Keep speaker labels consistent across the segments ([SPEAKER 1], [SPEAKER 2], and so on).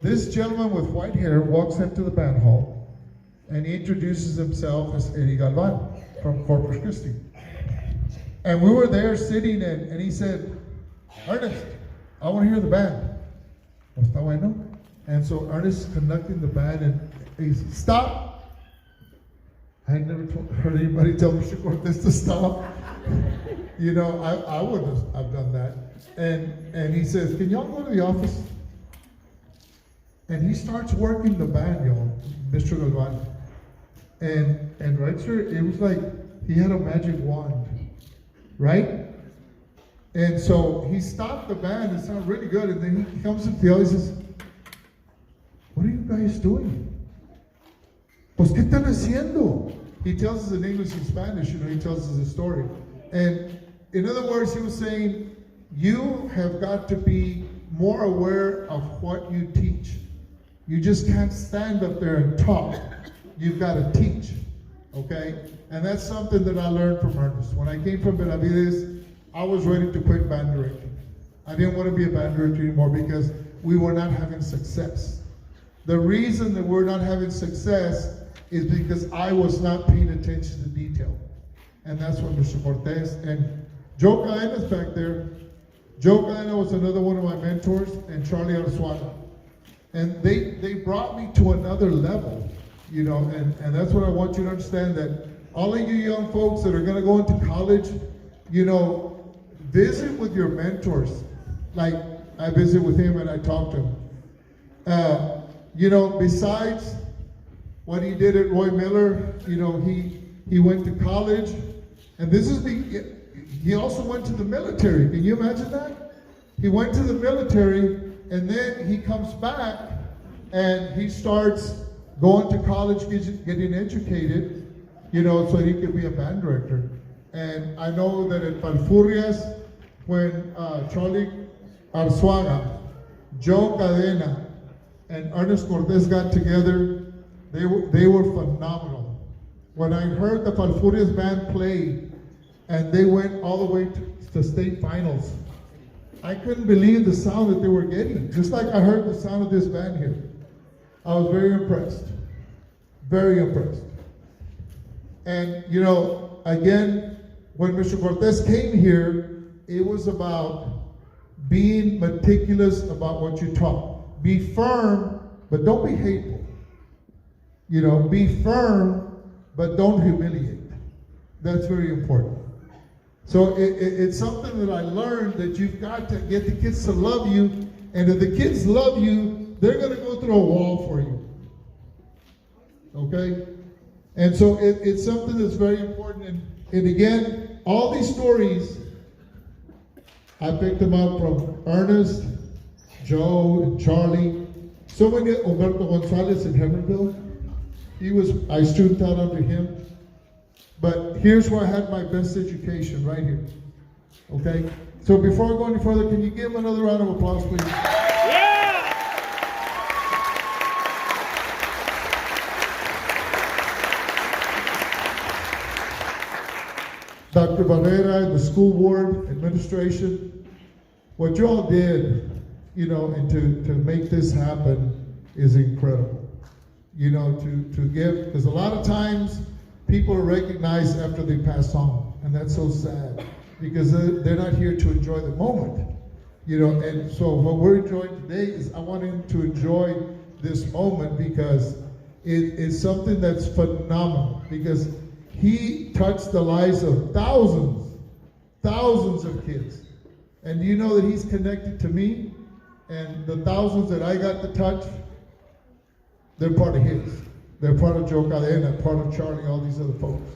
[SPEAKER 1] This gentleman with white hair walks into the band hall and he introduces himself as Eddie Galvan from Corpus Christi. And we were there sitting and he said, Ernest, I want to hear the band. Está bueno? And so Ernest is conducting the band and he said, stop. I had never heard anybody tell Mr. Cortez to stop. You know, I wouldn't have done that. And he says, can y'all go to the office? And he starts working the band, y'all, Mr. Galvan. And right, sir, it was like he had a magic wand, right? And so he stopped the band, it sounded really good, and then he comes into the office and says, what are you guys doing? Pues, ¿qué están haciendo? He tells us in English and Spanish, you know, he tells us a story. And in other words, he was saying, you have got to be more aware of what you teach. You just can't stand up there and talk. You've got to teach, okay? And that's something that I learned from Ernest. When I came from Benavides, I was ready to quit band directing. I didn't want to be a band director anymore because we were not having success. The reason that we're not having success is because I was not paying attention to detail. And that's what Mr. Cortez and Joe Cadena's back there. Joe Cadena was another one of my mentors, and Charlie Arzuaga. And they brought me to another level, you know, and that's what I want you to understand, that all of you young folks that are gonna go into college, you know, visit with your mentors. Like I visit with him and I talk to him. You know, besides what he did at Roy Miller, you know, he went to college, and this is he also went to the military. Can you imagine that? He went to the military, and then he comes back and he starts going to college, getting educated, you know, so he could be a band director. And I know that at Palfurrias, when Charlie Arzuaga, Joe Cadena, and Ernest Cortez got together, they were phenomenal. When I heard the Palfurrias band play, and they went all the way to state finals, I couldn't believe the sound that they were getting, just like I heard the sound of this band here. I was very impressed, very impressed. And you know, again, when Mr. Cortez came here, it was about being meticulous about what you taught. Be firm, but don't be hateful. You know, be firm, but don't humiliate. That's very important. So it's something that I learned, that you've got to get the kids to love you, and if the kids love you, they're going to go through a wall for you. Okay? And so it's something that's very important. And again, all these stories, I picked them up from Ernest, Joe, and Charlie. So many, Humberto Gonzalez in Heavenville. I student out under him. But here's where I had my best education, right here. Okay? So before I go any further, can you give him another round of applause, please?
[SPEAKER 2] Yeah!
[SPEAKER 1] Dr. Barrera and the school board, administration, what you all did, you know, and to make this happen is incredible. You know, to give, because a lot of times, people are recognized after they pass on, and that's so sad because they're not here to enjoy the moment, you know. And so what we're enjoying today is I want him to enjoy this moment because it is something that's phenomenal, because he touched the lives of thousands of kids. And you know that he's connected to me, and the thousands that I got to touch, they're part of his. They're part of Joe Cadena, part of Charlie, all these other folks.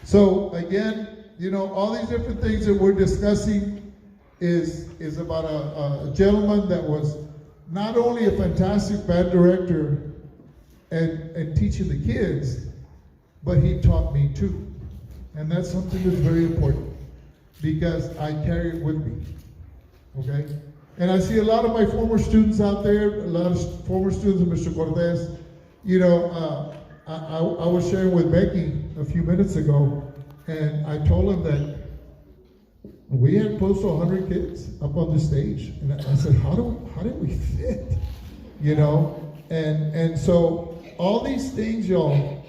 [SPEAKER 1] So again, you know, all these different things that we're discussing is about a gentleman that was not only a fantastic band director and teaching the kids, but he taught me too. And that's something that's very important because I carry it with me, okay? And I see a lot of my former students out there, a lot of former students of Mr. Cortez. You know, I was sharing with Becky a few minutes ago, and I told him that we had close to 100 kids up on the stage. And I said, how did we fit? you know, and so all these things, y'all,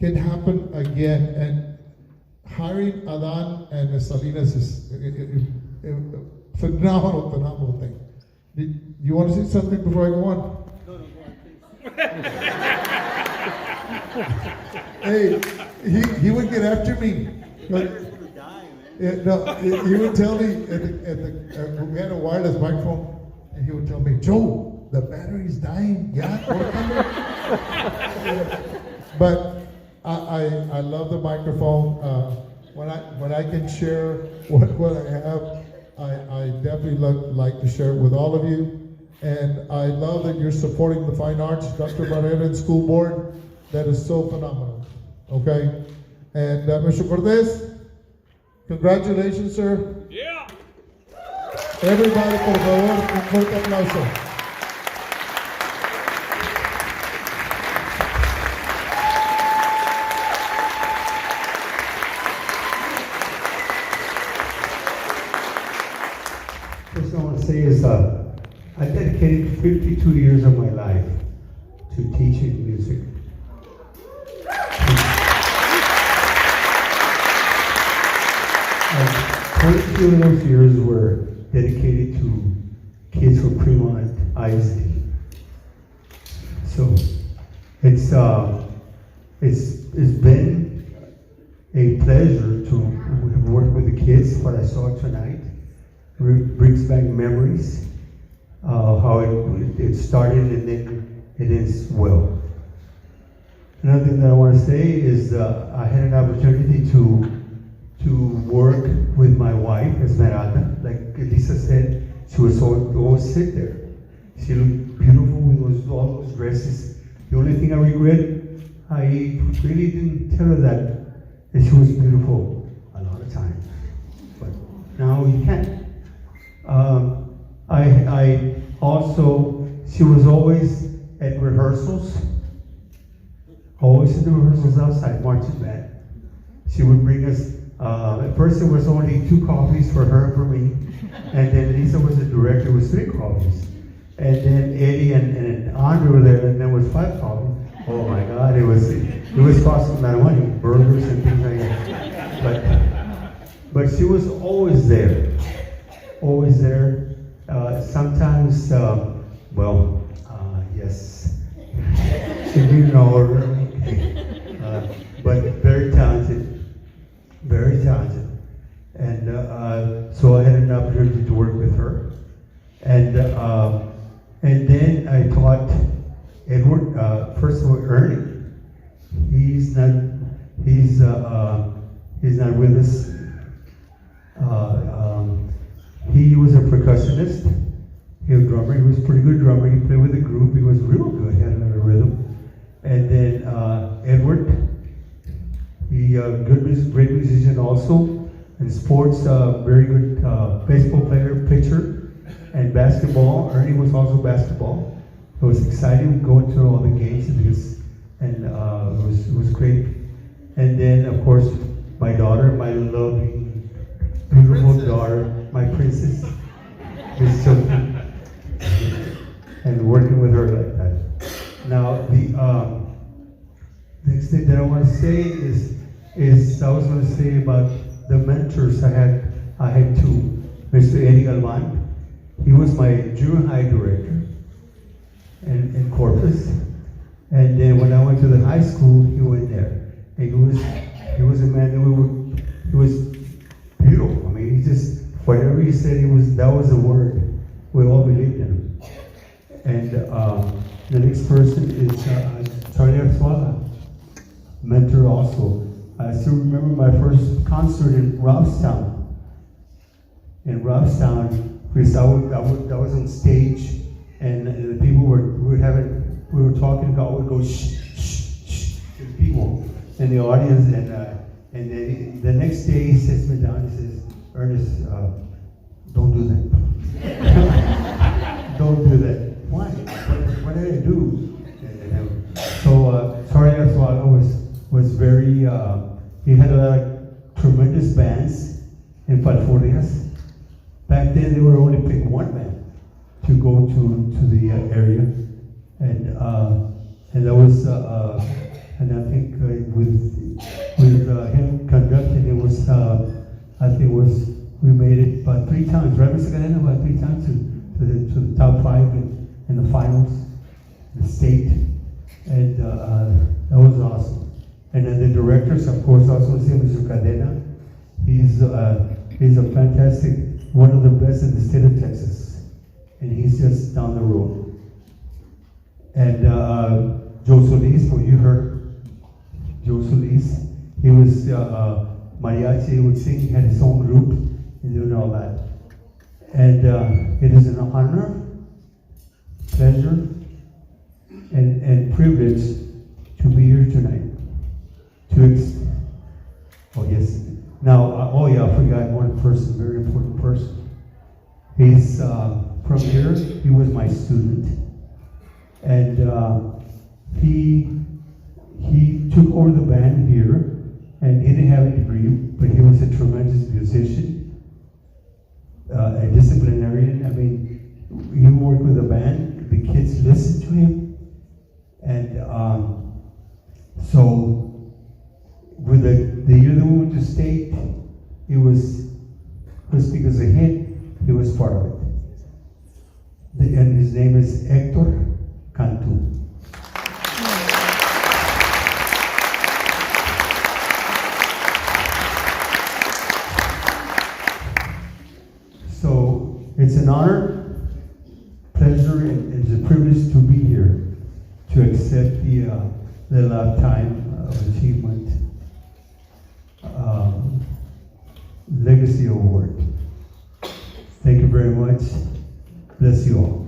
[SPEAKER 1] can happen again. And hiring Adan and Salinas is a phenomenal thing. You want to say something before I go on?
[SPEAKER 2] No, go on, please.
[SPEAKER 1] Hey, he would get after me. But, no, he would tell me we had a wireless microphone, and he would tell me, Joe, the battery's dying. Yeah, but I love the microphone. When I can share what I have, I definitely like to share it with all of you. And I love that you're supporting the fine arts, Dr. Barrera and school board. That is so phenomenal. Okay, and Mr. Cortez, congratulations, sir.
[SPEAKER 3] Yeah.
[SPEAKER 1] Everybody, por favor, un fuerte aplauso.
[SPEAKER 4] First thing I want to say is I dedicated 52 years of my life to teaching music. And 22 of those years were dedicated to kids from Premont, ISD. So it's been a pleasure to work with the kids. What I saw tonight brings back memories, how it started and then it ends well. Another thing that I want to say is I had an opportunity to work with my wife, Esmeralda. Like Elisa said, she was always sit there. She looked beautiful with all those dresses. The only thing I regret, I really didn't tell her that she was beautiful a lot of times. But now you can't. I also, she was always at rehearsals, always at the rehearsals outside, marching band. She would bring us, at first it was only 2 coffees for her and for me, and then Lisa was the director, it was 3 coffees. And then Eddie and Andre were there, and there was 5 coffees. Oh my God, it was costing a lot of money, burgers and things like that. But she was always there. Always there. Sometimes, yes, she didn't know her, but very talented, and so I had an opportunity to work with her, and then I taught Edward. First of all, Ernie. He's not with us. He was a percussionist. He was a drummer. He was a pretty good drummer. He played with the group. He was real good. He had a lot of rhythm. And then Edward, great musician also. In sports, very good baseball player, pitcher, and basketball. Ernie was also basketball. It was exciting going to all the games and it was great. And then, of course, my daughter, my loving, beautiful daughter, my princess, Miss Sophie, and working with her like that. Now, the next thing that I want to say is I was going to say about the mentors I had 2. Mr. Eddie Galvan, he was my junior high director in Corpus, and then when I went to the high school, he went there, and he was a man that he was beautiful. I mean, he just, whatever he said, that was the word. We all believed in him. And the next person is Charlie Arzuaga, mentor also. I still remember my first concert in Robstown. Because I was on stage, and the people we were talking about, would go shh, shh, shh to the people in the audience, and the next day he sits me down and says, Ernest, don't do that. Don't do that. Why? What did I do? So Sorry Arzuaga was very, he had tremendous bands in Falfurrias. Back then they were only pick one band to go to the area, and that was, and I think with him conducting, it was, I think it was, we made it about 3 times, right, Mr. Cadena? About 3 times to the top 5 in the finals, the state, and that was awesome. And then the directors, of course, also see Mr. Cadena. He's a fantastic, one of the best in the state of Texas, and he's just down the road. And Joe Solis, who you heard, Joe Solis, he was mariachi, he would sing, he had his own group, and doing all that. And it is an honor, pleasure, and privilege to be here tonight. Oh yes. Now, oh yeah, I forgot one person, very important person. He's from here. He was my student, and he took over the band here, and he didn't have a degree, but he was a tremendous musician, a disciplinarian. I mean, he worked with the band. The kids listened to him, and so with the year that we went to state, it was because of him, he was part of it. And his name is Hector Cantu. So it's an honor, pleasure, and it's a privilege to be here to accept the Lifetime of Achievement Legacy Award. Thank you very much. Bless you all.